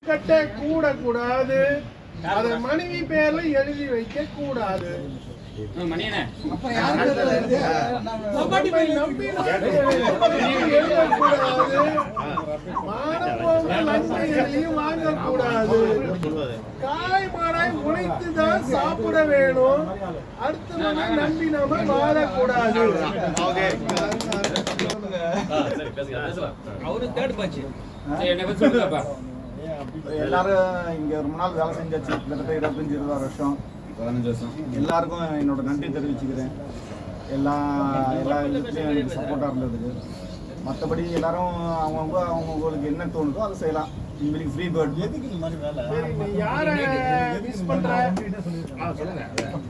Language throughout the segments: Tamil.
கட்ட கூடாது, அதை மனைவி பேர்ல எழுதி வைக்க கூடாது. வாங்கக்கூடாது. காய் மாடாய் உழைத்துதான் சாப்பிட வேணும். அடுத்தவனை நம்பி நாம வாழக்கூடாது. எல்லாரும் இங்க ரொம்ப நாள் வேலை செஞ்சாச்சு, கிட்டத்தட்ட 25-20 வருஷம். எல்லாருக்கும் என்னோட நன்றி தெரிவிச்சுக்கிறேன். எல்லா இதுலேயும் எனக்கு சப்போர்ட்டாக இருந்ததுக்கு. மற்றபடி எல்லாரும் அவங்களுக்கு என்ன தோணுதோ அதை செய்யலாம். உங்களுக்கு ஃப்ரீ பேர்ட். எதுக்கு இந்த மாதிரி வேலை?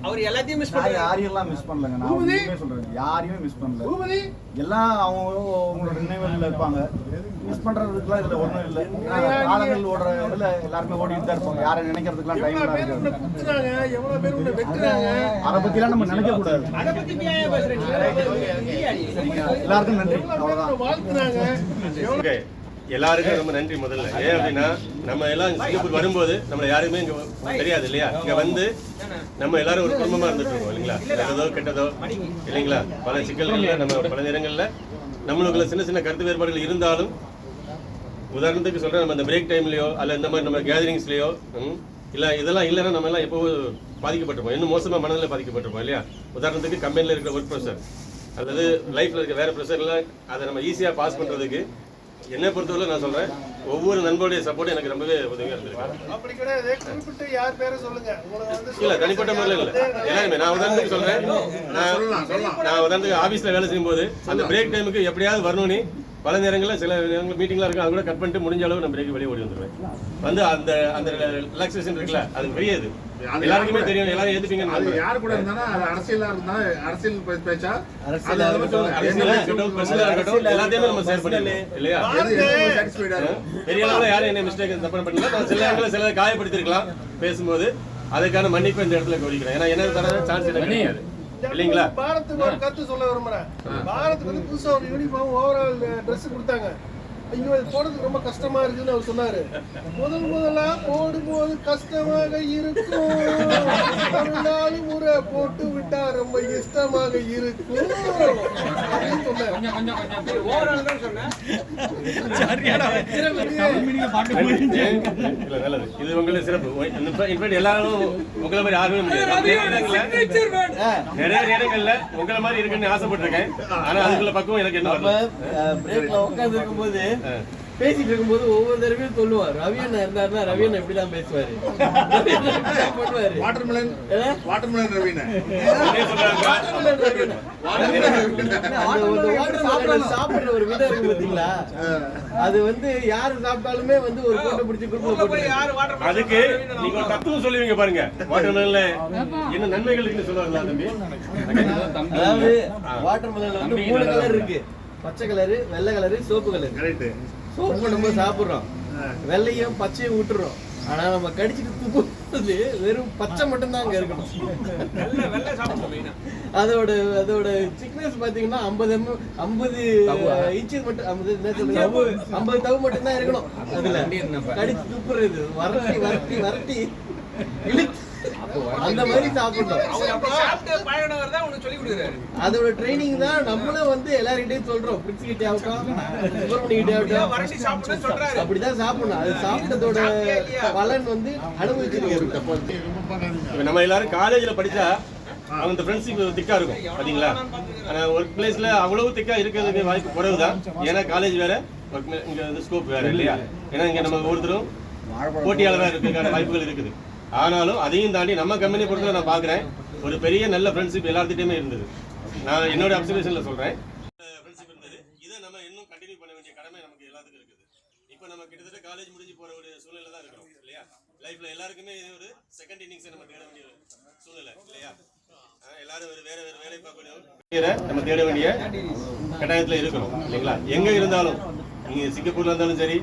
அவர் எல்லாத்தையும் மிஸ் பண்ணல. யாரையெல்லாம் மிஸ் பண்ணலங்க, நான் உண்மையே சொல்றேன். யாரையுமே மிஸ் பண்ணல. எல்லாம் அவங்களோட நினைவுல இருப்பாங்க. மிஸ் பண்றதுக்குலாம் இதுல ஒண்ணும் இல்லை. காலங்கள் ஓடுற இதுல எல்லாருமே ஓடிட்டு தான் இருப்பாங்க. யாரை நினைக்கிறதுக்குலாம் டைம் இருக்கு. அதை பத்திலாம் நம்ம நினைக்க கூடாது. எல்லாருக்கும் நன்றி. அவ்வளவுதான். எல்லாருக்கும் ரொம்ப நன்றி. முதல்ல ஏன் அப்படின்னா, நம்ம எல்லாம் சிங்கப்பூர் வரும்போது நம்மளை யாருமே இங்க தெரியாது இல்லையா. இங்க வந்து நம்ம எல்லாரும் ஒரு குடும்பமா இருந்துட்டு இருக்கோம் இல்லைங்களா. நல்லதோ கெட்டதோ இல்லைங்களா, பல சிக்கல்கள்ல நம்ம பல நேரங்கள்ல நம்மளுக்குள்ள சின்ன சின்ன கருத்து வேறுபாடுகள் இருந்தாலும், உதாரணத்துக்கு சொல்றேன், நம்ம இந்த பிரேக் டைம்லயோ அல்ல இந்த மாதிரி நம்ம கேதரிங்ஸ்லயோ இல்ல இதெல்லாம் இல்லைன்னா நம்ம எல்லாம் எப்போவும் பாதிக்கப்பட்டிருப்போம். இன்னும் மோசமா மனதில் பாதிக்கப்பட்டிருப்போம் இல்லையா. உதாரணத்துக்கு கம்பெனில இருக்கிற ஒர்க் ப்ரெஷர் அல்லது லைஃப்ல இருக்க வேற ப்ரெஷர்லாம் அதை நம்ம ஈஸியா பாஸ் பண்றதுக்கு என்னை பொறுத்தவரை நான் சொல்றேன், ஒவ்வொரு நண்பருடைய சப்போர்ட் எனக்கு ரொம்பவே உதவியா இருந்திருக்கு. இல்ல தனிப்பட்ட முறையில் இல்ல, எல்லாருமே. நான் உதாரணத்துக்கு சொல்றேன், நான் உதாரணத்துக்கு ஆபீஸ்ல வேலை செய்யும் போது அந்த பிரேக் டைமுக்கு எப்படியாவது வரணும்னு பல நேரங்களில் சில மீட்டிங்லாம் இருக்கு, அது கூட கட் பண்ணிட்டு முடிஞ்ச அளவு நான் பிரேக் வெளியே ஓடி வந்துடுவேன். வந்து அந்த அந்த ரிலாக்ஸேஷன் இருக்குல்ல, அது பெரியது. எல்லாருக்குமே தெரியும், எல்லாரும் ஏத்துப்பீங்க. யாரு கூட இருந்தா அரசியலா இருந்தா அரசியல் பேச்சா எல்லாத்தையுமே நம்ம ஷேர் பண்ணிடலாம் இல்லையா. பெரிய அளவுல யாரும் என்ன மிஸ்டேக் தப்பு பண்ணல. நான் சில இடத்துல சில காயப்படுத்திருக்கலாம் பேசும்போது, அதுக்கான மன்னிப்பு இந்த இடத்துல கோரிக்கிறேன். ஏன்னா என்ன தர சான்ஸ் எனக்கு கிடையாது இல்லைங்களா. பாரத்துக்கு ஒரு கருத்து சொல்ல விரும்புறேன். பாரத்துக்கு வந்து புதுசா ஒரு யூனிஃபார்ம் ஓவரால் ட்ரெஸ் கொடுத்தாங்க. ஐயோ இது போடுறதுக்கு ரொம்ப கஷ்டமா இருக்குன்னு அவர் சொன்னாரு. முதலா போடும்போது கஷ்டமாக இருக்கும், தமிழ்நாடு முறை போட்டு விட்டா ரொம்ப இஷ்டமாக இருக்கும் அப்படின்னு சொன்னாரு. இது உங்களுடைய சிறப்பு. எல்லாரும் உங்களை மாதிரி யாருமே நிறைய நேரங்கள்ல உங்களை மாதிரி இருக்குன்னு ஆசைப்பட்டிருக்கேன். ஆனா அதுக்குள்ள பக்குவம் எனக்கு என்ன உட்கார்ந்து இருக்கும்போது பேசிட்டு இருக்கும்போது ஒவ்வொரு தடவையும் சொல்லுவார், ரவியண்ணா இருந்தாருன்னா ரவியண்ணா இப்படிதான் பேசுவாரு. வாட்டர்மெலன் ரவியண்ணா சாப்பிடுற ஒரு விதம் இருக்கு பாத்தீங்களா, அது வந்து யாரு சாப்பிட்டாலுமே வந்து ஒரு போட்டோ பிடிச்சி குடும்பம். அதுக்கு நீங்க ஒரு தத்துவம் சொல்லுவீங்க பாருங்க. வாட்டர்மெலன்ல என்ன நன்மைகள் இருக்குன்னு சொல்லுவாங்களா தம்பி? அதாவது வாட்டர்மெலன்ல வந்து 3 கலர் இருக்கு, பச்சை கலரு, வெள்ளை கலரு, சோப்பு கலரு. சோப்பு நம்ம சாப்பிடுறோம், வெள்ளையும் பச்சையும் விட்டுறோம். ஆனா நம்ம கடிச்சிட்டு துப்புறது வெறும் பச்சை மட்டும் தான் அங்க இருக்கணும். அதோட திக்னஸ் பாத்தீங்கன்னா 50 இன்ச்சஸ் மட்டும், 50 தவு மட்டும் தான் இருக்கணும். அதுல கடிச்சு துப்புறது வரட்டி இழுத்து அந்த மாதிரி சாப்பிடணும். அதோட ட்ரைனிங் தான் நம்மளும் வந்து எல்லார்கிட்டையும் சொல்றோம். பிரிட்ஸ் கிட்டே ஆகட்டும், சுப்பிரமணிய கிட்டே ஆகட்டும், அப்படிதான் சாப்பிடணும். அது சாப்பிட்டதோட பலன் வந்து அனுபவிச்சிருக்கோம். நம்ம எல்லாரும் காலேஜ்ல படிச்சா அவங்க ஃப்ரெண்ட்ஷிப் திக்கா இருக்கும் பாத்தீங்களா. ஆனா ஒர்க் பிளேஸ்ல அவ்வளவு திக்கா இருக்கிறதுக்கு வாய்ப்பு குறைவுதான். ஏன்னா காலேஜ் வேற, இங்க வந்து ஸ்கோப் வேற இல்லையா. ஏன்னா இங்க நம்ம ஒவ்வொருத்தரும் போட்டியாளராக இருக்கிறதுக்கான வாய்ப்புகள் இருக்குது. ஆனாலும் அதையும் தாண்டி நம்ம கம்பெனி பொறுத்தவரை நான் பார்க்குறேன், ஒரு பெரிய நல்ல ஃப்ரெண்ட்ஷிப் எல்லாத்துட்டையுமே இருந்தது. நான் என்னோட அப்சர்வேஷனில் சொல்கிறேன், ஃப்ரெண்ட்ஷிப் இருந்தது. இதை நம்ம இன்னும் கண்டினியூ பண்ண வேண்டிய கடமை நமக்கு எல்லாத்துக்கும் இருக்குது. இப்போ நம்ம கிட்டத்தட்ட காலேஜ் முடிஞ்சு போகிற ஒரு சூழ்நிலை தான் இருக்கிறோம் இல்லையா. லைஃப்பில் எல்லாருக்குமே இது ஒரு செகண்ட் இன்னிங்ஸை நம்ம தேட வேண்டிய சூழ்நிலை இல்லையா. எல்லாரும் ஒரு வேறு வேலை பார்க்கக்கூடிய நம்ம தேட வேண்டிய கட்டாயத்தில் இருக்கிறோம் இல்லைங்களா. எங்கே இருந்தாலும், நீங்கள் சிங்கப்பூரில் இருந்தாலும் சரி,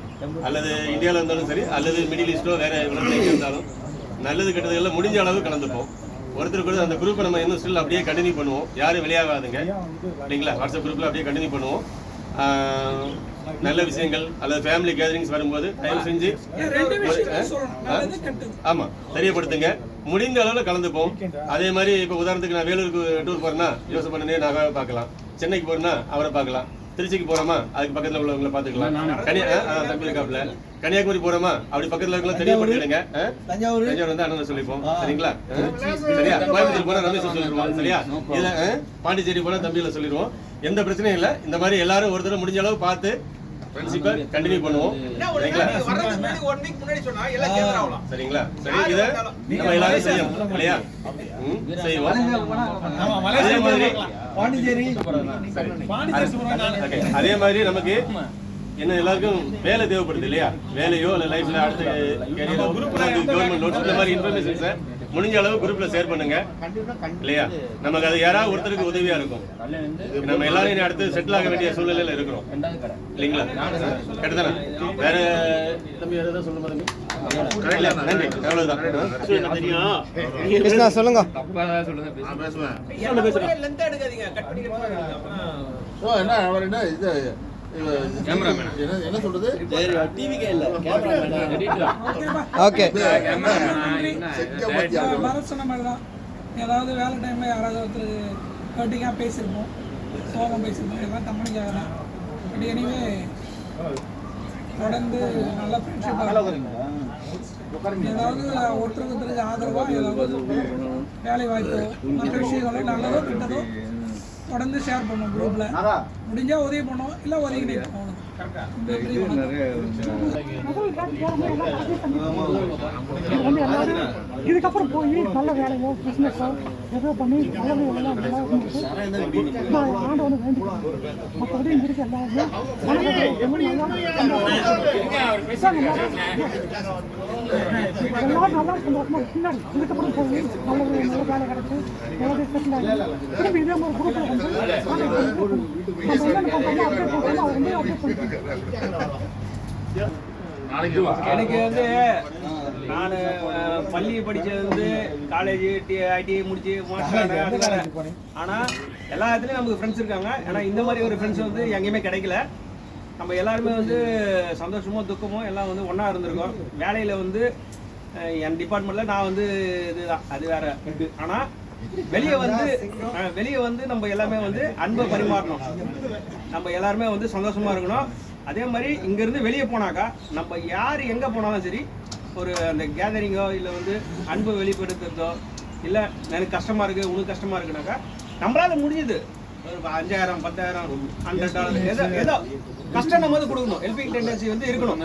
அல்லது இந்தியாவில் இருந்தாலும் சரி, அல்லது மிடில் ஈஸ்டோ வேறு எங்கே இருந்தாலும், நல்லது கெட்டது எல்லாம் முடிஞ்ச அளவு கலந்துப்போம். ஒருத்தருக்கு அந்த குரூப்பை நம்ம இன்னும் ஸ்டில் அப்படியே கண்டினியூ பண்ணுவோம். யாரும் வெளியாகாதுங்க இல்லைங்களா. வாட்ஸ்அப் குரூப்பில் அப்படியே கண்டினியூ பண்ணுவோம். நல்ல விஷயங்கள் அல்லது ஃபேமிலி கேதரிங்ஸ் வரும்போது தயவு செஞ்சு ஆமா தெரியப்படுத்துங்க. முடிந்த அளவில் கலந்துப்போம். அதே மாதிரி இப்போ உதாரணத்துக்கு நான் வேலூருக்கு டூர் போறேன்னா யோசனை பண்ணனே நான் பார்க்கலாம், சென்னைக்கு போறேன்னா அவரை பார்க்கலாம், திருச்சிக்கு போறோமா அதுக்கு பக்கத்துல உள்ளவங்களை பாத்துக்கலாம், தம்பி இருக்காப்ல, கன்னியாகுமரி போறோமா அப்படி பக்கத்துல இருக்கலாம் தெரியப்படுத்திடுங்க. தஞ்சாவூர் வந்து அண்ணன் சொல்லிப்போம். சரிங்களா? சரியா? கோயம்புத்தூர் போனா ரமேஷ் சொல்லிடுவோம். சரியா? இதுல பாண்டிச்சேரி போனா தம்பியில சொல்லிடுவோம். எந்த பிரச்சனையும் இல்லை. இந்த மாதிரி எல்லாரும் ஒரு தடவை முடிஞ்ச அளவு பார்த்து ஃப்ரெண்ட்ஷிப்பை கண்டினியூ பண்ணுவோம். சரிங்களா? சரிங்களா? சரி, இதை நம்ம எல்லாரும் செய்யணும் இல்லையா? செய்வோம். அதே மாதிரி நமக்கு என்ன எல்லாருக்கும் வேலை தேவைப்படுது இல்லையா? வேலையோ இல்லை லைஃப்ல அடுத்த கேரியரோ கவர்மெண்ட் நோட்ஸ் இந்த மாதிரி இன்ஃபர்மேஷன்ஸை முடிஞ்ச அளவு குரூப்ல ஷேர் பண்ணுங்க இல்லையா? நமக்கு அது யாராவது ஒருத்தருக்கு உதவியா இருக்கும். நம்ம எல்லாரும் இனி அடுத்து செட்டில் ஆக வேண்டிய சூழ்நிலையில இருக்கிறோம் இல்லைங்களா? கரெக்டான வேற தம்பி ஏதாவது சொல்லுங்க தம்பி. நன்றி, அவ்வளவுதான். சொல்லுங்க. என்ன அவர் என்ன இது என்ன சொல்றது? ஓகே, சொன்ன மாதிரி தான். ஏதாவது வேலை டைம்ல யாராவது ஒருத்தர் ஹர்ட்டிங்காக பேசியிருப்போம், சோகம் பேசியிருப்போம், எல்லாம் கம்பெனிக்காக தான். பட் எனிவே தொடர்ந்து நல்ல ஃப்ரெண்ட்ஷிப் ஏதாவது ஒருத்தருக்கு ஆதரவாக ஏதாவது வேலை வாய்ப்போ மற்ற விஷயங்களோ நல்லதோ கிட்டதோ தொடர்ந்து ஷேர் பண்ணுவோம். குரூப்ல முடிஞ்சா உதவி பண்ணுவோம், இல்லை ஒதுக்கி நிற்போம். இதுக்கப்புறம் போய் நல்ல வேலையோ பிஸ்னஸோ ஏதோ பண்ணி ஆண்டவனை வேண்டிக்கிறோம். மற்றபடி இங்க இருக்க எல்லாருமே எல்லாரும் நல்லா சந்தோஷமா பின்னாடி இதுக்கப்புறம் போய் நல்ல வேலை கிடைச்சு செட்டில் ஆகி திரும்பி இதே மாதிரி குரூப்ல எனக்கு வந்து நான் பள்ளி படிச்சது வந்து காலேஜ் ஐடிஐ முடிச்சு மாஸ்டர். ஆனால் எல்லா இடத்துலையும் நமக்கு ஃப்ரெண்ட்ஸ் இருக்காங்க. ஏன்னா இந்த மாதிரி ஒரு ஃப்ரெண்ட்ஸ் வந்து எங்கேயுமே கிடைக்கல. நம்ம எல்லாருமே வந்து சந்தோஷமோ துக்கமோ எல்லாம் வந்து ஒன்றா இருந்திருக்கோம். வேலையில் வந்து என் டிபார்ட்மெண்ட்டில் நான் வந்து இதுதான், அது வேற இது. ஆனால் வெளியே வந்து நம்ம எல்லாமே வந்து அன்பை பரிமாறணும். நம்ம எல்லாருமே வந்து சந்தோஷமா இருக்கணும். அதே மாதிரி இங்கேருந்து வெளியே போனாக்கா நம்ம யார் எங்கே போனாலும் சரி ஒரு அந்த கேதரிங்கோ இல்லை வந்து அன்பை வெளிப்படுத்துறதோ இல்லை எனக்கு கஷ்டமாக இருக்குது உனக்கு கஷ்டமாக இருக்குனாக்கா நம்மளால முடியுது ஒரு 5000 10,000 $100 ஏதோ கஷ்டம் நம்ம வந்து கொடுக்கணும். ஹெல்பிங் டெண்டன்சி வந்து இருக்கணும்.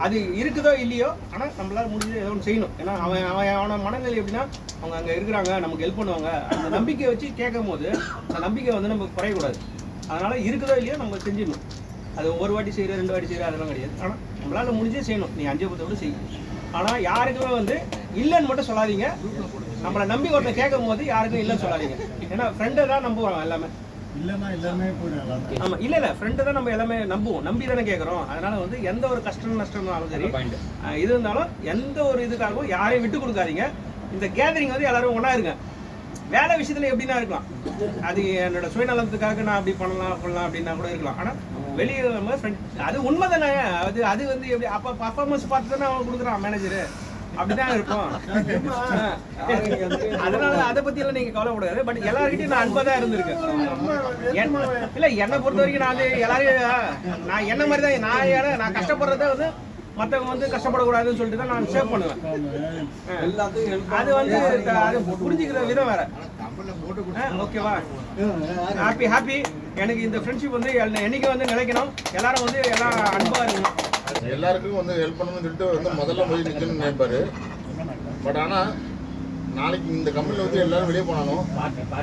அது இருக்குதோ இல்லையோ ஆனால் நம்மளால முடிஞ்சது ஏதோ ஒன்று செய்யணும். ஏன்னா அவன மனநிலை எப்படின்னா அவங்க அங்கே இருக்கிறாங்க, நமக்கு ஹெல்ப் பண்ணுவாங்க, அந்த நம்பிக்கையை வச்சு கேட்கும் போது அந்த நம்பிக்கை வந்து நமக்கு குறையக்கூடாது. அதனால் இருக்குதோ இல்லையோ நம்ம செஞ்சிடணும். அது ஒரு வாட்டி செய்கிற 2 வாட்டி செய்கிற அதெல்லாம் கிடையாது. ஆனால் நம்மளால் முடிஞ்சே செய்யணும். நீ 5 10 விட செய்யும். ஆனால் யாருக்குமே வந்து இல்லைன்னு மட்டும் சொல்லாதீங்க. நம்மளை நம்பி ஒருத்தர் கேட்கும் போது யாருக்கும் இல்லைன்னு சொல்லாதீங்க. ஏன்னா ஃப்ரெண்டை தான் நம்புவாங்க எல்லாமே. ஆமா, இல்ல ஃப்ரெண்டு தான் நம்ம எல்லாமே நம்புவோம், நம்பி தானே கேட்குறோம். அதனால வந்து எந்த ஒரு கஷ்டம் நஷ்டம்னாலும் சரி இது இருந்தாலும் எந்த ஒரு இதுக்காகவும் யாரையும் விட்டு கொடுக்காதீங்க. இந்த கேதரிங் வந்து எல்லாரும் ஒன்றா இருங்க. வேலை விஷயத்துல எப்படின்னா இருக்கலாம், அது என்னோட சுயநலத்துக்காக நான் அப்படி பண்ணலாம் அப்படின்னா கூட இருக்கலாம். ஆனால் வெளியே அது உண்மை தானே. அது வந்து எப்படி அப்போ பர்ஃபார்மன்ஸ் பார்த்து தானே அவன் கொடுக்குறான் மேனேஜரு. அப்படிதான் இருக்கும். அதனால அதை பத்தி எல்லாம் நீங்க கவலைப்படாது. பட் எல்லாருக்கிட்டையும் நான் அன்பா தான் இருந்திருக்கேன். இல்ல என்னை பொறுத்த வரைக்கும் நான் எல்லாரையும் நான் என்ன மாதிரி தான் நான் கஷ்டப்படுறத வந்து மற்றவங்க வந்து கஷ்டப்படக்கூடாதுன்னு சொல்லிட்டு தான் நான் சேவ் பண்ணுவேன். அது வந்து அது புரிஞ்சுக்கிற விதம் வேற. ஓகேவா? ஹாப்பி. எனக்கு இந்த ஃப்ரெண்ட்ஷிப் வந்து என்னைக்கு வந்து நிலைக்கணும். எல்லாரும் வந்து எல்லாம் அன்பா இருக்கணும். எல்லாருக்கும் வந்து ஹெல்ப் பண்ணணும்னு சொல்லிட்டு வந்து முதல்ல போய் நிற்கணும்னு நினைப்பாரு. பட் ஆனால் நாளைக்கு இந்த கம்பெனியில் வந்து எல்லாரும் வெளியே போனாலும்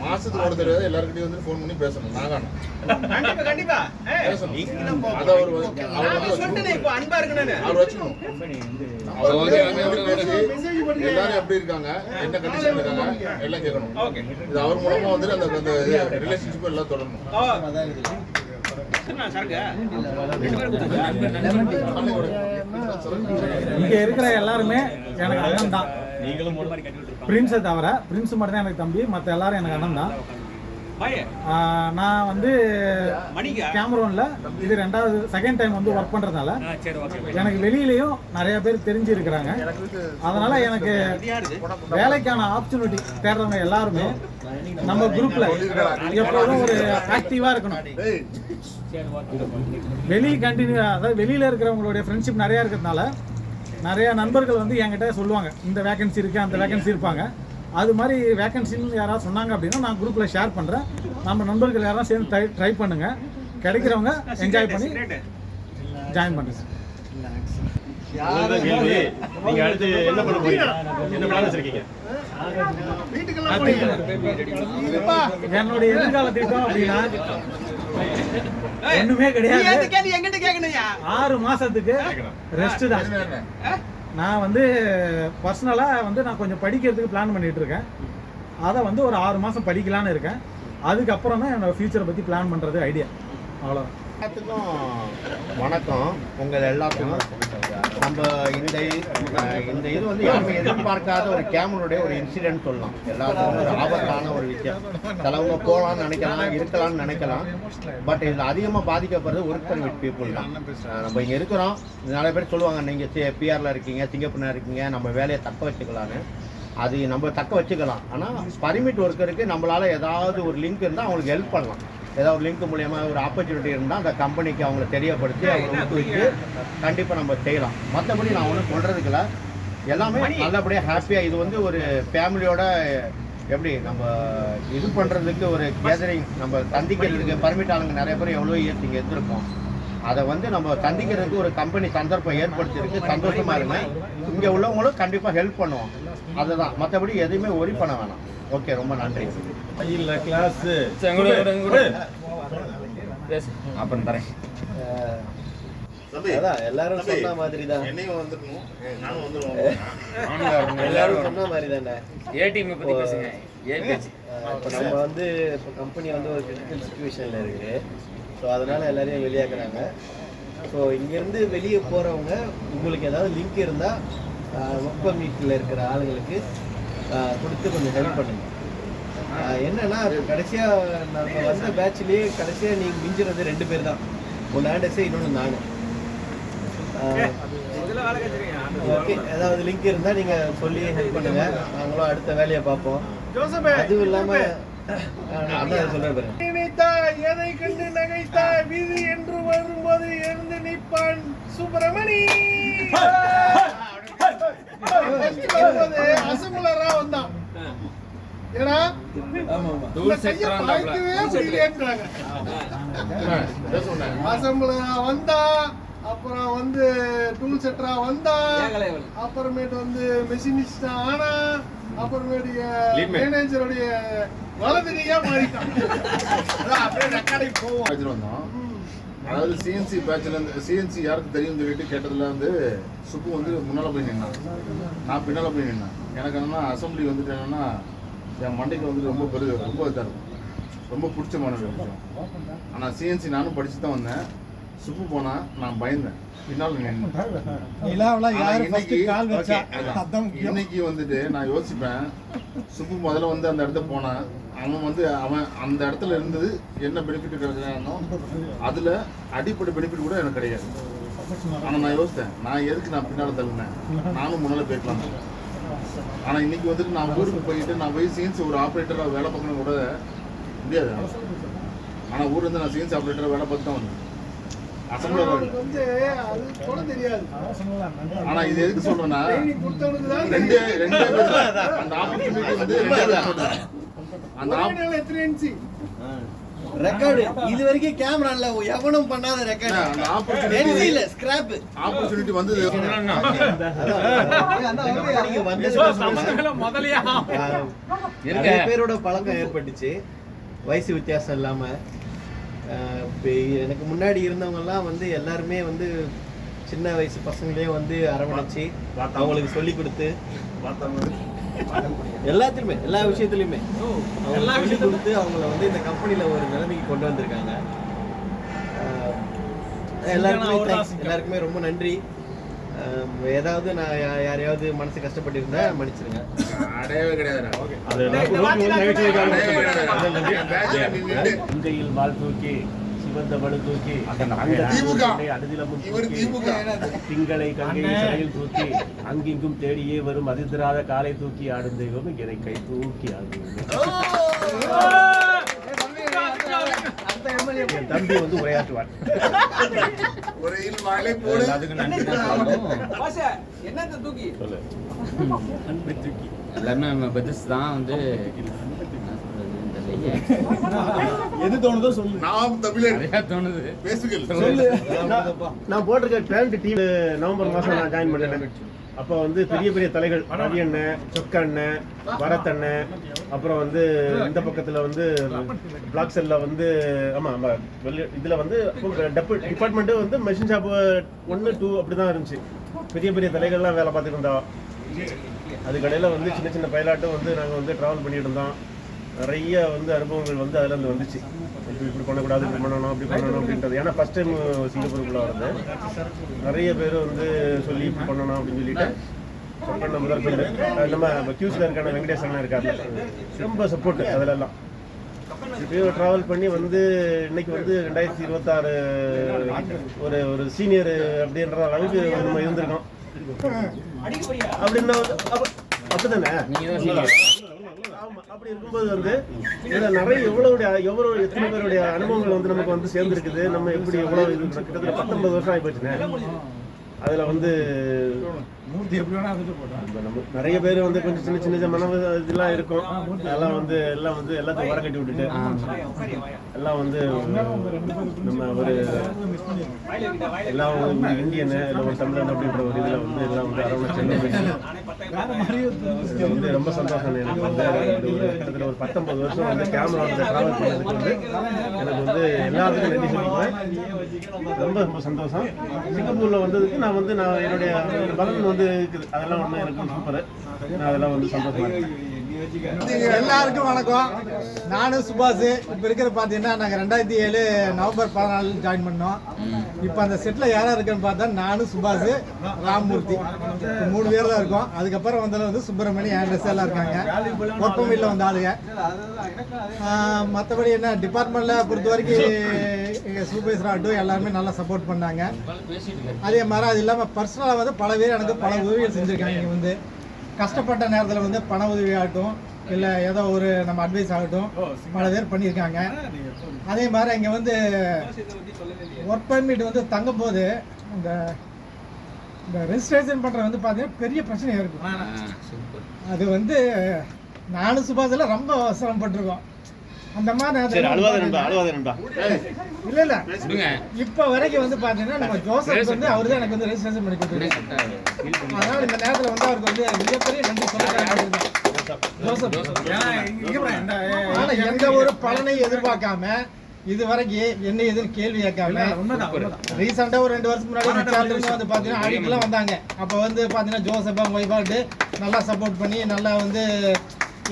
மாசத்துக்கு ஒரு தடவை எல்லாருக்கிட்டையும் வந்து ஃபோன் பண்ணி பேசணும். கண்டிப்பா பேசணும். அதை அவர் வச்சுக்கணும். அவர் வந்து எல்லாரும் எப்படி இருக்காங்க, என்ன கண்டிஷன் இருக்காங்க எல்லாம் கேட்கணும். இது அவர் மூலமா வந்து அந்த ரிலேஷன்ஷிப் எல்லாம் தொடரணும். இங்க இருக்கிற எல்லாருமே எனக்கு அண்ணன் தான். பிரின்ஸை தவிர பிரின்ஸ் மட்டும் தான் எனக்கு தம்பி, மற்ற எல்லாரும் எனக்கு அண்ணன் தான். நான் வந்து கேமரோன்ல இது செகண்ட் டைம் வந்து ஒர்க் பண்றதுனால எனக்கு வெளியிலயும் நிறைய பேர் தெரிஞ்சிருக்கிறாங்க. அதனால எனக்கு வேலைக்கான ஆப்பர்ச்சுனிட்டி தேடுறவங்க எல்லாருமே நம்ம குரூப்ல எப்போதும் ஒரு ஆக்டிவா இருக்கணும். அதாவது வெளியில இருக்கிறவங்களுடைய ஃப்ரெண்ட்ஷிப் நிறைய இருக்கிறதுனால நிறைய நண்பர்கள் வந்து என்கிட்ட சொல்லுவாங்க இந்த வேகன்சி இருக்கு அந்த வேகன்சி இருப்பாங்க. அது மாதிரி வேகன்சின்னு யாராவது சொன்னாங்க அப்படின்னா நான் குரூப்ல ஷேர் பண்றேன். நம்ம நண்பர்கள் யாராவது சேர்ந்து ட்ரை பண்ணுங்க. கிடைக்கிறவங்க என்ஜாய் பண்ணி ஜாயின் பண்ணுங்க. நீங்க அடுத்து என்ன பண்ண போறீங்க? என்ன பிளான் வச்சிருக்கீங்க? என்னுடைய எதிர்கால திட்டம் அப்படின்னா ஒண்ணுமே கிடையாது. 6 மாசத்துக்கு ரெஸ்ட் தான். நான் வந்து பர்சனலா வந்து நான் கொஞ்சம் படிக்கிறதுக்கு பிளான் பண்ணிட்டு இருக்கேன். அதை வந்து ஒரு 6 மாசம் படிக்கலான்னு இருக்கேன். அதுக்கப்புறம் தான் என்னோட ஃபியூச்சரை பத்தி பிளான் பண்றது ஐடியா. அவ்வளோதான். எல்லாத்துக்கும் வணக்கம். உங்கள் எல்லாத்துக்கும் நம்ம இந்த இது வந்து யாருமே எதிர்பார்க்காத ஒரு கேமரோடைய ஒரு இன்சிடென்ட் சொல்லலாம். எல்லாத்துக்கும் ஒரு ஆபத்தான ஒரு விஷயம். சிலவங்க போகலான்னு நினைக்கலாம், இருக்கலாம்னு நினைக்கலாம். பட் இதில் அதிகமாக பாதிக்கப்படுறது ஒர்க் பர்மிட் பீப்புள் தான். நம்ம இங்கே இருக்கிறோம், நிறைய பேர் சொல்லுவாங்க நீங்கள் பிஆரில் இருக்கீங்க, சிங்கப்பூரில் இருக்கீங்க, நம்ம வேலையை தக்க வச்சுக்கலான்னு. அது நம்ம தக்க வச்சுக்கலாம். ஆனால் பர்மிட் ஒர்க்கருக்கு நம்மளால் ஏதாவது ஒரு லிங்க் இருந்தால் அவங்களுக்கு ஹெல்ப் பண்ணலாம். ஏதாவது ஒரு லிங்க் மூலியமா ஒரு ஆப்பர்ச்சுனிட்டி இருந்தால் அந்த கம்பெனிக்கு அவங்களை தெரியப்படுத்தி அவங்க ஊக்குவிச்சு கண்டிப்பாக நம்ம செய்யலாம். மற்றபடி நான் ஒன்றும் சொல்கிறதுக்குல எல்லாமே நல்லபடியாக ஹாப்பியாக இது வந்து ஒரு ஃபேமிலியோட எப்படி நம்ம இது பண்ணுறதுக்கு ஒரு கேதரிங் நம்ம சந்திக்கிறதுக்கு பர்மிட் ஆளுங்க நிறைய பேர் எவ்வளோ இயர்ஸ் இங்கே எடுத்துருக்கோம். அதை வந்து நம்ம சந்திக்கிறதுக்கு ஒரு கம்பெனி சந்தர்ப்பம் ஏற்படுத்தியிருக்கு. சந்தோஷமாக இருங்க. இங்கே உள்ளவங்களும் கண்டிப்பாக ஹெல்ப் பண்ணுவோம். அதுதான், மற்றபடி எதுவுமே ஒரி பண்ண வேணாம். ஓகே, ரொம்ப நன்றி. கிளாஸ் அப்புறம் தரேன். அதான் எல்லாரும் சொன்ன மாதிரி தான். எல்லாரும் சொன்ன மாதிரி தானே. இப்போ நம்ம வந்து இப்போ கம்பெனி வந்து ஒரு கிரிட்டிக்கல் சுச்சுவேஷனில் இருக்குது. ஸோ அதனால் எல்லாரையும் வெளியாக்குறாங்க. ஸோ இங்கேருந்து வெளியே போகிறவங்க உங்களுக்கு ஏதாவது லிங்க் இருந்தால் ஒர்க் பர்மிட்டில் இருக்கிற ஆளுங்களுக்கு கொடுத்து கொஞ்சம் ஹெல்ப் பண்ணுங்கள். என்னன்னா கடைசியாக நம்ம வந்த பேட்ச்லேயே கடைசியாக நீங்கள் மிஞ்சுறது 2 பேர் தான். ஒன்று ஆண்டஸே, இன்னொன்று நான். ஓகே, ஏதாவது லிங்க் இருந்தால் நீங்கள் சொல்லி ஹெல்ப் பண்ணுங்கள். நாங்களும் அடுத்த வேலையை பார்ப்போம். அதுவும் இல்லாமல் அதான் சொல்கிறேன், எதை கண்டு நகைத்தாய் விதி என்று வரும்போது எழுந்து நிற்பான் சுப்பிரமணி. அசம்பளரா வந்தான். ஏன்னா அசம்பளரா வந்தா, அப்புறம் வந்து டூல் செட்டரா வந்தா, அப்புறமேட்டு வந்து மெஷினிஸ்டா ஆனா, அப்புறமேட்டு மேனேஜருடைய வலதுகையா மாறிட்டான். அப்படியே ரெக்கார்டிங் போவோம் வந்தோம். அதாவது சிஎன்சி பேட்சில் இருந்து சிஎன்சி யாருக்கு தெரியும் சொல்லிட்டு கேட்டதில் வந்து சுப்பு வந்து முன்னால் போய் நின்னான், நான் பின்னால் போய் நின்னேன். எனக்கு என்னென்னா அசம்பிளி வந்துட்டு என்னென்னா என் மண்டைக்கு வந்துட்டு ரொம்ப ரொம்ப இதாக இருக்கும், ரொம்ப பிடிச்சமான ஒரு விஷயம். ஆனால் சிஎன்சி நானும் படித்து தான் வந்தேன். சுப்பு போனால் நான் பயந்தேன், பின்னால் இன்னைக்கு வந்துட்டு நான் யோசிப்பேன். சுப்பு முதல்ல வந்து அந்த இடத்த போனான், அவன் அந்த இடத்துல இருந்தது என்ன பெனிஃபிட் கிடைக்கிறானோ அதில் அடிப்படை பெனிஃபிட் கூட எனக்கு கிடையாது. ஆனால் நான் யோசித்தேன், நான் எதுக்கு நான் பின்னால் தள்ளினேன், நானும் முன்னால் போய்க்கலாம். ஆனால் இன்னைக்கு வந்துட்டு நான் ஊருக்கு போயிட்டு நான் போய் சிஎன்சி ஒரு ஆப்ரேட்டராக வேலை பார்க்கணும் கூட முடியாது. ஆனால் ஊர்லேருந்து நான் சிஎன்சி ஆப்ரேட்டராக வேலை பார்த்து தான் வந்தேன். ஆனா இது எதுக்கு சொல்றேன்னா, ரெக்கார்டு இது வரைக்கும் கேமரால எவனும் பண்ணாத ரெக்கார்டு. இல்ல ஸ்கிராப் ஆப்பர்சூனிட்டி வந்தது. நிறைய பேரோட பழக்கம் ஏற்பட்டுச்சு, வயசு வித்தியாசம் இல்லாம. இப்போ எனக்கு முன்னாடி இருந்தவங்கெல்லாம் வந்து எல்லாருமே வந்து சின்ன வயசு பசங்களே வந்து அரவணைச்சு அவங்களுக்கு சொல்லி கொடுத்து எல்லாத்துலையுமே எல்லா விஷயத்துலையுமே சொல்லி கொடுத்து அவங்கள வந்து இந்த கம்பெனியில் ஒரு நிலைமைக்கு கொண்டு வந்திருக்காங்க. எல்லாருக்குமே ரொம்ப நன்றி. ஏதாவது நான் யாரையாவது மனசு கஷ்டப்பட்டிருந்தா மன்னிச்சிருங்க. அடையவே கிடையாது. கையில் வால் தூக்கி சிவந்த படு தூக்கி திங்களை கங்கையை சடையில் தூக்கி அங்கிங்கும் தேடியே வரும் அதிர்திராத காலை தூக்கி ஆடும் தெய்வம் என்னை கை தூக்கி ஆடும். என் தம்பி வந்து உரையாற்றுவார். எல்லாருமே நம்ம பெருசு தான் வந்து எது தோணுதோ சொல்லு. நாம் தமிழர் நிறையா தோணுது. நான் போட்டிருக்க டேலண்ட் டீம் நவம்பர் மாதம் நான் ஜாயின் பண்ணேன். அப்போ வந்து பெரிய பெரிய தலைகள் ரவி அண்ணன், சொக்க அண்ணன், பரத் அண்ணன், அப்புறம் வந்து இந்த பக்கத்தில் வந்து பிளாக் செல்லில் வந்து ஆமாம் இதில் வந்து டிபார்ட்மெண்ட்டு வந்து மெஷின் ஷாப்பு 1, 2 அப்படி தான் இருந்துச்சு. பெரிய பெரிய தலைகள்லாம் வேலை பார்த்துட்டு இருந்தோம். அதுக்கடையில் வந்து சின்ன சின்ன பைலாட்டும் வந்து நாங்கள் வந்து ட்ராவல் பண்ணிட்டு இருந்தோம். நிறைய வந்து அனுபவங்கள் வந்து அதில் இருந்து வந்துச்சு. இப்படி பண்ணக்கூடாது, இப்படி பண்ணணும், அப்படி பண்ணணும் அப்படின்றது. ஏன்னா ஃபஸ்ட் டைம் சிங்கப்பூருக்குள்ளே வருது. நிறைய பேர் வந்து சொல்லி இப்படி பண்ணணும் அப்படின்னு சொல்லிட்டு சொன்ன முதற்கொண்டு நம்ம கியூஸில் இருக்கான வெங்கடேஷ் அண்ணா இருக்காரு, ரொம்ப சப்போர்ட் அதிலெல்லாம். இப்படியோ ட்ராவல் பண்ணி வந்து இன்னைக்கு வந்து 2026 ஒரு சீனியர் அப்படின்ற அளவுக்கு நம்ம இருந்திருக்கோம். அப்படின்னா அப்படிதானே? அப்படி இருக்கும்போது வந்து இதில் நிறைய எவ்வளோ எத்தனை பேருடைய அனுபவங்கள் வந்து நமக்கு வந்து சேர்ந்துருக்குது. நம்ம எப்படி எவ்வளோ இது கிட்டத்தட்ட 19 வருஷம் ஆகிப்போச்சுங்க. அதில் வந்து நம்ம நிறைய பேர் வந்து கொஞ்சம் சின்ன சின்ன மன இதெல்லாம் இருக்கும். அதெல்லாம் வந்து எல்லாத்தையும் வர கட்டி விட்டுட்டு எல்லாம் வந்து நம்ம ஒரு எல்லாம் இந்தியன் இல்லை ஒரு தமிழன் அப்படின்ற ஒரு இதில் வந்து எல்லாம் வந்து அரவணை வந்து ரொம்ப சந்தோஷம். எனக்கு வந்து கிட்டத்தட்ட ஒரு 19 வருஷம் வந்து கேமரா ட்ராவல் பண்ணதுக்கு வந்து எனக்கு வந்து எல்லாத்துக்கும் நன்றி சொல்லிக்குவேன். ரொம்ப ரொம்ப சந்தோஷம். சிங்கப்பூரில் வந்ததுக்கு நான் என்னுடைய பலன் வந்து இருக்குது. அதெல்லாம் ஒன்று எனக்கு சூப்பர். நான் அதெல்லாம் வந்து சந்தோஷமா இருக்கேன். எல்லாருக்கும் வணக்கம். நானும் சுபாஷ். இப்போ இருக்கிற பார்த்தீங்கன்னா நாங்கள் 2007 நவம்பர் 14 ஜாயின் பண்ணோம். இப்போ அந்த செட்டில் யாராக இருக்குன்னு பார்த்தா நானும் சுபாஷ், ராமமூர்த்தி 3 பேர் தான் இருக்கோம். அதுக்கப்புறம் வந்தாலும் வந்து சுப்பிரமணி, ஆண்ட்ரஸ் எல்லாம் இருக்காங்க. ஒப்பம் வீட்டில் வந்த ஆளுங்க. மற்றபடி என்ன டிபார்ட்மெண்ட்டில் பொறுத்த வரைக்கும் எங்கள் சூப்பர்வைசர் ஆகட்டும் எல்லாருமே நல்லா சப்போர்ட் பண்ணாங்க. அதே மாதிரி அது இல்லாமல் பர்சனலாக வந்து பல பேர் எனக்கு பல உதவிகள் செஞ்சுருக்காங்க. இங்கே வந்து கஷ்டப்பட்ட நேரத்தில் வந்து பண உதவி ஆகட்டும் இல்லை ஏதோ ஒரு நம்ம அட்வைஸ் ஆகட்டும் பல பேர் பண்ணியிருக்காங்க. அதே மாதிரி இங்கே வந்து ஒர்க் பர்மிட் வந்து தங்கும் போது இந்த ரெஜிஸ்ட்ரேஷன் பண்ணுறது வந்து பார்த்தீங்கன்னா பெரிய பிரச்சனையாக இருக்கும். அது வந்து நானும் சுபாஷில் ரொம்ப சிரமப்பட்டிருக்கோம். அந்த மாதிரி இல்ல இல்ல இப்ப வரைக்கும் வந்து பாத்தீங்கன்னா நம்ம ஜோசப் வந்து அவரு தான் எனக்கு வந்து ரெஜிஸ்ட்ரேஷன் பண்ணி கொடுத்துருக்காங்க. அதனால இந்த நேரத்துல வந்து அவருக்கு வந்து மிகப்பெரிய நன்றி சொல்ல ஜோசப். ஆனா எந்த ஒரு பலனை எதிர்பார்க்காம இது வரைக்கும் என்ன எதுவும் கேள்வி கேட்காம ரீசெண்டா ஒரு 2 வருஷம் முன்னாடி வந்து பாத்தீங்கன்னா ஆடிட்டுலாம் வந்தாங்க. அப்ப வந்து பாத்தீங்கன்னா ஜோசப் அவங்க ஒய்ஃபாட்டு நல்லா சப்போர்ட் பண்ணி நல்லா வந்து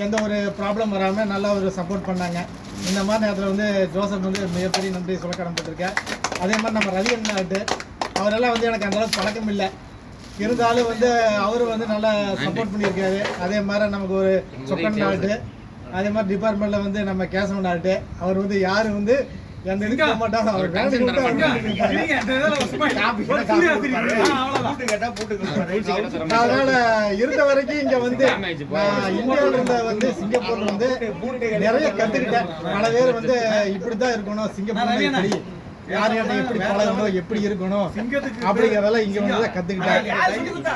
எந்த ஒரு ப்ராப்ளம் வராமல் நல்லா ஒரு சப்போர்ட் பண்ணாங்க. இந்த மாதிரி நேரத்தில் வந்து ஜோசப் வந்து மிகப்பெரிய நன்றி சொல்ல கடன்பட்டிருக்கேன். அதே மாதிரி நம்ம ரவி அண்ணாட்டு அவரெல்லாம் வந்து எனக்கு அந்தளவுக்கு பழக்கம் இல்லை. இருந்தாலும் வந்து அவரும் வந்து நல்லா சப்போர்ட் பண்ணியிருக்காரு. அதே மாதிரி நமக்கு ஒரு சொக்கன் ஆட்டு, அதே மாதிரி டிபார்ட்மெண்ட்டில் வந்து நம்ம கேசவன் ஆட்டு, அவர் வந்து யார் வந்து எந்த இதுக்கு போக மாட்டாங்க. அவர் அதனால இருந்த வரைக்கும் இங்க வந்து இந்தியாவில இருந்த வந்து சிங்கப்பூர்ல வந்து நிறைய கத்துக்கிட்டேன். பல பேர் வந்து இப்படிதான் இருக்கணும், சிங்கப்பூர்ல இப்படி யார்கிட்ட எப்படி பழகணும், எப்படி இருக்கணும் அப்படிங்கிறதெல்லாம் இங்க வந்து கத்துக்கிட்டேன்.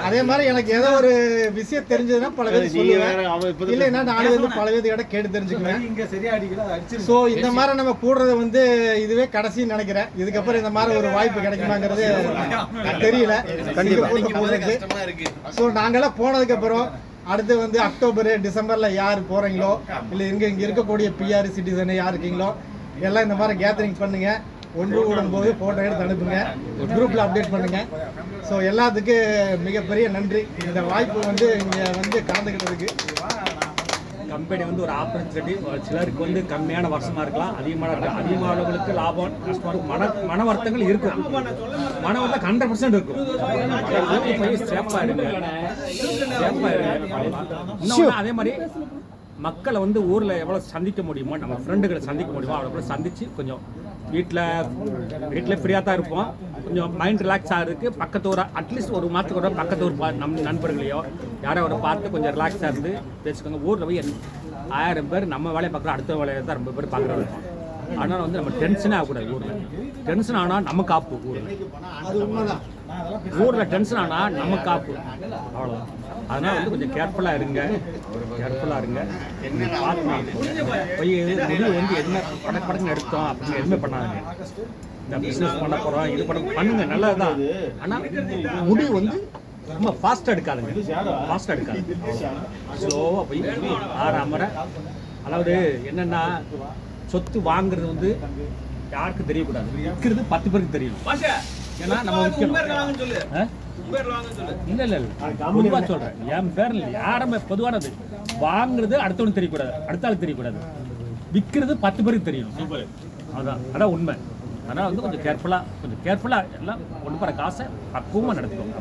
அதே மாதிரி எனக்கு ஏதோ ஒரு விஷயம் தெரிஞ்சதுன்னா பல பேர் சொல்லுவேன், இல்லைன்னா நாலு வந்து பல பேர்கிட்ட கேட்டு தெரிஞ்சுக்குவேன். ஸோ இந்த மாதிரி நம்ம கூடுறத வந்து இதுவே கடைசின்னு நினைக்கிறேன். இதுக்கப்புறம் இந்த மாதிரி ஒரு வாய்ப்பு கிடைக்குமாங்கிறது தெரியல. ஸோ நாங்கெல்லாம் போனதுக்கு அப்புறம் அடுத்து வந்து அக்டோபர் டிசம்பர்ல யார் போறீங்களோ இல்லை இங்க இருக்கக்கூடிய பிஆர் சிட்டிசன் யார் இருக்கீங்களோ எல்லாம் இந்த மாதிரி கேதரிங் பண்ணுங்க. ஒன்று கூடும் போது ஃபோட்டோ எடுத்து அனுப்புங்க, குரூப்பில் அப்டேட் பண்ணுங்க. ஸோ எல்லாத்துக்கும் மிகப்பெரிய நன்றி இந்த வாய்ப்பு வந்து இங்கே வந்து கலந்துக்கிட்டதுக்கு. கம்பெனி வந்து ஒரு ஆப்பர்ச்சுனிட்டி சிலருக்கு வந்து கம்மியான வருஷமாக இருக்கலாம், அதிகமானவங்களுக்கு லாபம் நஷ்டம் மன வருத்தங்கள் இருக்கும். மன வருத்தம் 100% இருக்கும். போய் சேஃபாக இருங்க. இன்னொன்று அதே மாதிரி மக்களை வந்து ஊரில் எவ்வளோ சந்திக்க முடியுமோ, நம்ம ஃப்ரெண்டுகளை சந்திக்க முடியுமோ அவ்வளோ சந்தித்து கொஞ்சம் வீட்டில் ஃப்ரீயாக தான் இருப்போம். கொஞ்சம் மைண்ட் ரிலாக்ஸ் ஆகிறதுக்கு பக்கத்து ஊர் அட்லீஸ்ட் ஒரு மாதத்துக்கு ஒரு பக்கத்து ஊர் நம்ம நண்பர்களையோ யாரோ ஒரு பார்த்து கொஞ்சம் ரிலாக்ஸாக இருந்து பேசிக்கோங்க. ஊரில் போய் 1000 பேர் நம்ம வேலையை பார்க்குறோம், அடுத்த வேலையை தான் ரொம்ப பேர் பார்க்குறாங்க. அதனால் வந்து நம்ம டென்ஷனே ஆகக்கூடாது. ஊரில் டென்ஷன் ஆனால் நம்ம காப்பு. ஊரில் டென்ஷன் ஆனால் நம்ம காப்பு, அவ்வளோதான். அதனால் வந்து கொஞ்சம் கேர்ஃபுல்லாக இருங்க. போய் முடிவு வந்து என்ன படக்குன்னு எடுத்தோம் அப்படின்னு எதுவுமே பண்ணாதுங்க. இந்த பிஸ்னஸ் பண்ண போகிறோம், இது பண்ணுங்க, நல்லது தான். ஆனால் முடிவு வந்து ரொம்ப ஃபாஸ்ட்டாக எடுக்காதுங்க. ஸ்லோவாக போய் ஆறாமரை. அதாவது என்னென்னா, சொத்து வாங்குறது வந்து யாருக்கும் தெரியக்கூடாது, விற்கிறது 10 பேருக்கு தெரியணும். ஏன்னா நம்ம இல்லை பொதுவாக சொல்கிறேன், என் பேரில் யாருமே பொதுவானது. வாங்குறது அடுத்தவனுக்கு தெரியக்கூடாது, அடுத்த ஆளுக்கு தெரியக்கூடாது, விற்கிறது 10 பேருக்கு தெரியணும். அதான் உண்மை. அதனால் வந்து கொஞ்சம் கேர்ஃபுல்லாக எல்லாம் கொண்டு போகிற காசை பக்குவமாக நடத்துவோம்.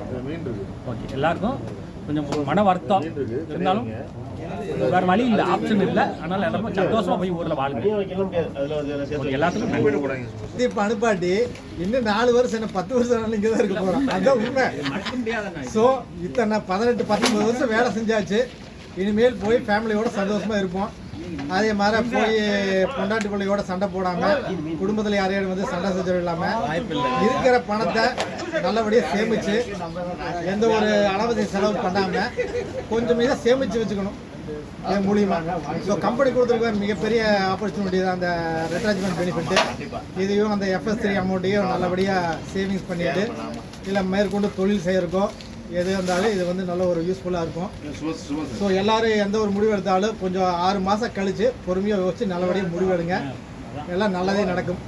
ஓகே, எல்லாருக்கும் கொஞ்சம் மன வருத்தம் இருந்தாலும் வேற வழி இல்லை, ஆப்ஷன் இல்லை. அதனால எல்லாரும் சந்தோஷமா போய் ஊர்ல வாழுங்க. எல்லாத்துக்கும் இப்போ அனுப்பாட்டி இன்னும் 4 வருஷம் என்ன 10 வருஷம் இங்கே தான் இருக்க போகிறோம். அதுதான் உண்மை. ஸோ இத்தனை 18-19 வருஷம் வேலை செஞ்சாச்சு. இனிமேல் போய் ஃபேமிலியோட சந்தோஷமா இருப்போம். அதே மாதிரி போய் பொண்டாட்டி பிள்ளையோட சண்டை போடாமல், குடும்பத்தில் யாரையும் வந்து சண்டை செஞ்சு இல்லாமல் இருக்கிற பணத்தை நல்லபடியாக சேமித்து எந்த ஒரு அளவு செலவு பண்ணாமல் கொஞ்சம் மீது சேமித்து வச்சுக்கணும் மூலியமா. ஸோ கம்பெனி கொடுத்துருக்க மிகப்பெரிய ஆப்பர்ச்சுனிட்டி தான் அந்த ரெட்ராஜ்மெண்ட் பெனிஃபிட்டு. இதையும் அந்த FS3 அமௌண்ட்டையும் நல்லபடியாக சேவிங்ஸ் பண்ணிட்டு இல்லை மேற்கொண்டு தொழில் செய்கிறக்கோ எது இருந்தாலும் இது வந்து நல்ல ஒரு யூஸ்ஃபுல்லாக இருக்கும். ஸோ எல்லாரும் எந்த ஒரு முடிவு எடுத்தாலும் கொஞ்சம் 6 மாதம் கழித்து பொறுமையாக யோசிச்சு நல்லபடியாக முடிவெடுங்க. எல்லாம் நல்லதே நடக்கும்.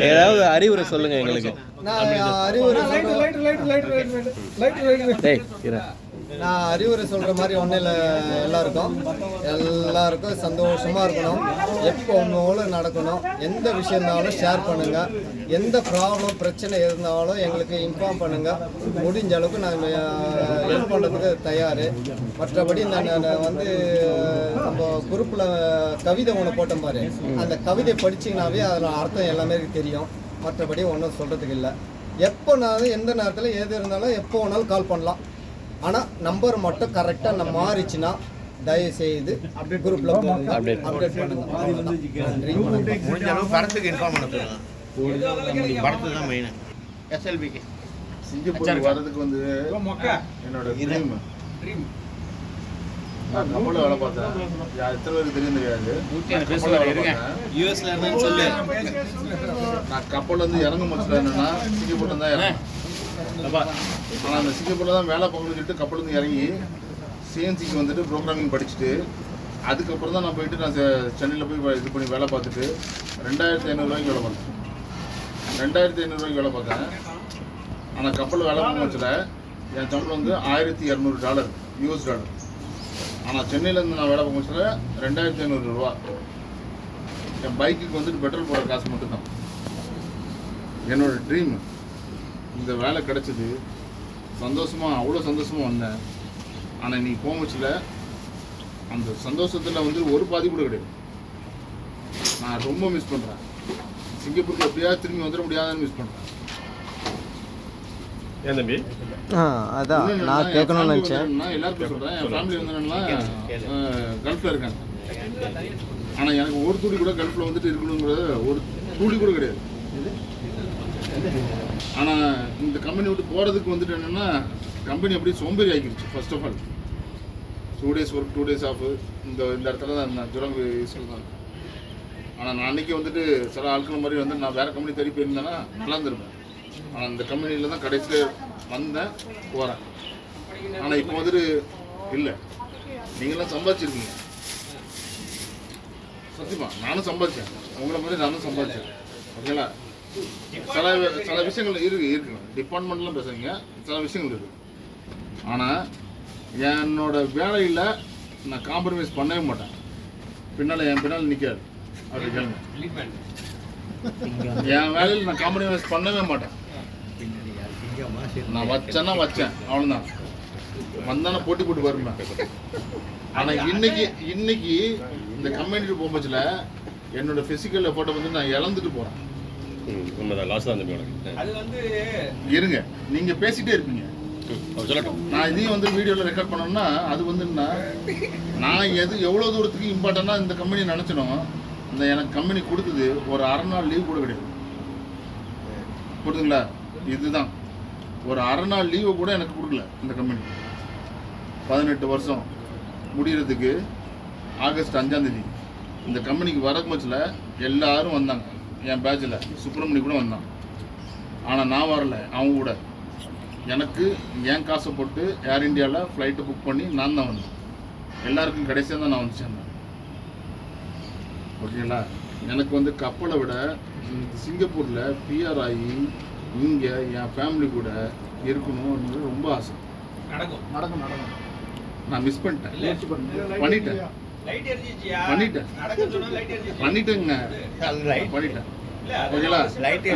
ஏதாவது அறிவுரை சொல்லுங்க எங்களுக்கு. நான் அறிவுரை சொல்கிற மாதிரி ஒன்றும் இல்லை. எல்லாருக்கும் சந்தோஷமாக இருக்கணும். எப்போ ஒன்றும் நடக்கணும். எந்த விஷயம் இருந்தாலும் ஷேர் பண்ணுங்கள். எந்த ப்ராப்ளம் பிரச்சனை இருந்தாலும் எங்களுக்கு இன்ஃபார்ம் பண்ணுங்கள். முடிஞ்ச அளவுக்கு நாங்கள் ஹெல்ப் பண்ணுறதுக்கு தயார். மற்றபடி நான் வந்து நம்ம குரூப்பில் கவிதை ஒன்று போட்டோம் பாரு, அந்த கவிதை படிச்சிங்கனாவே அதில் அர்த்தம் எல்லாமே தெரியும். மற்றபடி ஒன்றும் சொல்கிறதுக்கு இல்லை. எப்போனாலும் எந்த நேரத்தில் எது இருந்தாலும் எப்போ வேணாலும் கால் பண்ணலாம். ஆனால் நம்பர் மட்டும் கரெக்டாக நம்ம மாறிச்சுன்னா தயவுசெய்து குரூப்பில் அப்டேட் பண்ணுங்க. முடிஞ்ச அளவு படத்துக்கு இன்ஃபார்ம் பண்ண சொல்லுங்க. படத்துக்கு தான் மெயின். SLBக்கு சிங்கப்பூர் வர்றதுக்கு வந்து என்னோட ட்ரீம். நான் கப்பலில் வேலை பார்த்தேன். எத்தனை பேருக்கு தெரியும் தெரியாது. யூஎஸ்ல இருந்தாலும் சொல்லு. நான் கப்பல் வந்து இறங்கும் பட்சத்தில் என்னன்னா சிங்கப்பூர்ல தான் இறங்கணும். ஆனால் அந்த சிங்கப்பூரில் தான் வேலை பார்க்கணும்னு சொல்லிட்டு கப்பலேருந்து இறங்கி CNCக்கு வந்துட்டு ப்ரோக்ராமிங் படிச்சுட்டு அதுக்கப்புறம் தான் நான் போயிட்டு நான் சென்னையில் போய் இது பண்ணி வேலை பார்த்துட்டு 2500 ரூபாய்க்கு வேலை பார்த்தேன். 2500 ரூபாய்க்கு வேலை பார்த்தேன். ஆனால் கப்பலில் வேலை பார்க்க வச்சல என் சம்பளம் வந்து $1200 US டாலர். ஆனால் சென்னையிலேருந்து நான் வேலை பார்க்க வச்சல 2500 ரூபா. என் பைக்குக்கு வந்துட்டு பெட்ரோல் போடுற காசு மட்டும்தான். என்னோட ட்ரீம் இந்த வேலை கிடச்சிது. அவ்வளோ சந்தோஷமாக வந்தேன். ஆனால் நீ போமச்சில் அந்த சந்தோஷத்தில் வந்து ஒரு பாதி கூட கிடையாது. நான் ரொம்ப மிஸ் பண்ணுறேன். சிங்கப்பூருக்கு எப்படியாவது திரும்பி வந்துட முடியாதுன்னு மிஸ் பண்ணுறேன். ஏன் தம்பி? அதான் நான் கேட்கணும்னு நினச்சேன். எல்லாருக்கும் சொல்கிறேன், என் ஃபேமிலி வந்து கல்ஃபில் இருக்காங்க. ஆனால் எனக்கு ஒரு துளி கூட கல்ஃபில் வந்துட்டு இருக்கணுங்கிறது ஒரு துளி கூட கிடையாது. ஆனால் இந்த கம்பெனி விட்டு போகிறதுக்கு வந்துட்டு என்னென்னா கம்பெனி அப்படியே சோம்பேறி ஆகிடுச்சு. First of all 2 days work 2 days off இந்த இடத்துல தான் இருந்தேன், ஜுரங்கு ஈஸ்டில் தான். ஆனால் நான் அன்றைக்கி வந்துட்டு சில ஆட்கள் மாதிரி வந்து நான் வேறு கம்பெனி தேடி போயிருந்தேன்னா நல்லா இருந்திருப்பேன். ஆனால் இந்த கம்பெனியில் தான் கடைசியில் வந்தேன் போகிறேன். ஆனால் இப்போ வந்துட்டு இல்லை. நீங்களாம் சம்பாதிச்சிருக்கீங்க சத்தியமா. நானும் சம்பாதிச்சேன், உங்களை மாதிரி நானும் சம்பாதிச்சேன். ஓகேங்களா? சில விஷயங்கள் இருக்கு டிபார்ட்மெண்ட்லாம் பேசுறீங்க, சில விஷயங்கள் இருக்கு. ஆனால் என்னோட வேலையில் நான் காம்ப்ரமைஸ் பண்ணவே மாட்டேன். என் பின்னால் நிற்காது அப்படி கேளுங்க. என் வேலையில் நான் காம்ப்ரமைஸ் பண்ணவே மாட்டேன். நான் வச்சேன்னா வச்சேன், அவ்வளோதான். வந்தானே போட்டி போட்டு வருவேன். ஆனால் இன்னைக்கு இந்த கம்யூனிட்டி போகும்போதுல என்னோட ஃபிசிக்கல் எஃபோர்ட்டை வந்து நான் இழந்துட்டு போகிறேன். இருங்க, நீங்கள் பேசிகிட்டே இருப்பீங்க. நான் இதையும் வந்து வீடியோவில் ரெக்கார்ட் பண்ணோம்னா அது வந்து நான் எவ்வளோ தூரத்துக்கு இம்பார்ட்டண்டாக இந்த கம்பெனி நினச்சனோ அந்த எனக்கு கம்பெனி கொடுத்தது ஒரு அரை நாள் லீவ் கூட கிடையாது. கொடுத்துங்களா? இதுதான் ஒரு அரை நாள் லீவை கூட எனக்கு கொடுக்கல இந்த கம்பெனி. 18 வருஷம் முடிகிறதுக்கு ஆகஸ்ட் 5ஆம் தேதி இந்த கம்பெனிக்கு வரக்குமச்சில் எல்லாரும் வந்தாங்க. என் பேட்சில் சுப்பிரமணி கூட வந்தான். ஆனால் நான் வரல அவங்க கூட. எனக்கு என் காசை போட்டு ஏர் இந்தியாவில் ஃப்ளைட்டு புக் பண்ணி நான் தான் வந்தேன். எல்லாருக்கும் கடைசியாக தான் நான் வந்து சேர்ந்தேன். ஓகேங்களா? எனக்கு வந்து கப்பலை விட சிங்கப்பூரில் பிஆர் ஆகி இங்கே என் ஃபேமிலி கூட இருக்கணும்னு ரொம்ப ஆசை. நடக்கும். நான் மிஸ் பண்ணிட்டேன். பண்ணிட்டேன். ஓகேங்களா?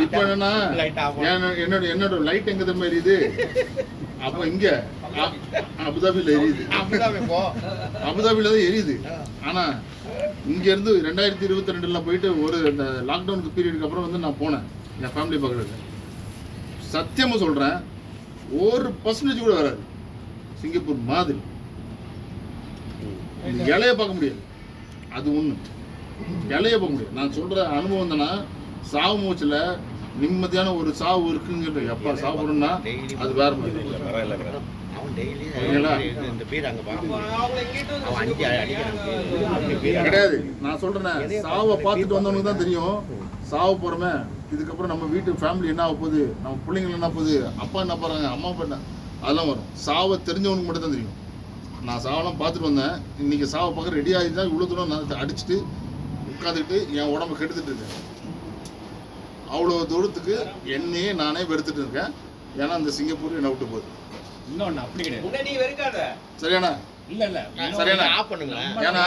இப்போ என்னன்னா என்னோட லைட் எங்க தான் எரியுது? அப்போ இங்க அபுதாபியில் எரியுது. அபுதாபியில் தான் எரியுது. ஆனா இங்க இருந்து 2022 போயிட்டு ஒரு இந்த லாக்டவுனுக்கு பீரியடுக்கு அப்புறம் வந்து நான் போனேன் என் ஃபேமிலி பார்க்கறது. சத்தியமா சொல்றேன், 1% கூட வராது சிங்கப்பூர் மாதிரி. இலைய பார்க்க முடியாது. அது ஒண்ணு, இலைய பார்க்க முடியாது. நான் சொல்ற அனுபவம் தானே. சாவு மூச்சில் நிம்மதியான ஒரு சாவு இருக்குங்கிற எப்பா சாப்பிடணும்னா அது வேற மாதிரி. கிடையாது. நான் சொல்றேன், சாவை பார்த்துட்டு வந்தவனுக்கு தான் தெரியும் சாவு போறமே இதுக்கப்புறம் நம்ம வீட்டு ஃபேமிலி என்ன ஆக போகுது, நம்ம பிள்ளைங்க என்ன போகுது, அப்பா என்ன போறாங்க, அம்மா அப்பா என்ன, அதெல்லாம் வரும். சாவை தெரிஞ்சவனுக்கு மட்டும் தான் தெரியும். நான் சாவெல்லாம் பார்த்துட்டு வந்தேன். இன்னைக்கு சாவை பார்க்க ரெடி ஆகி தான் இவ்வளோ தூரம் நான் அடிச்சுட்டு உட்காந்துக்கிட்டு என் உடம்பை கெடுத்துட்டு இருக்கேன். அவ்வளோ தூரத்துக்கு என்னையே நானே வெறுத்துட்டு இருக்கேன். ஏன்னா அந்த சிங்கப்பூர் என்னை விட்டு போகுது. இன்னொன்று அப்படி கிடையாது. சரியாண்ணா? இல்லை சரியாண்ணா? ஏன்னா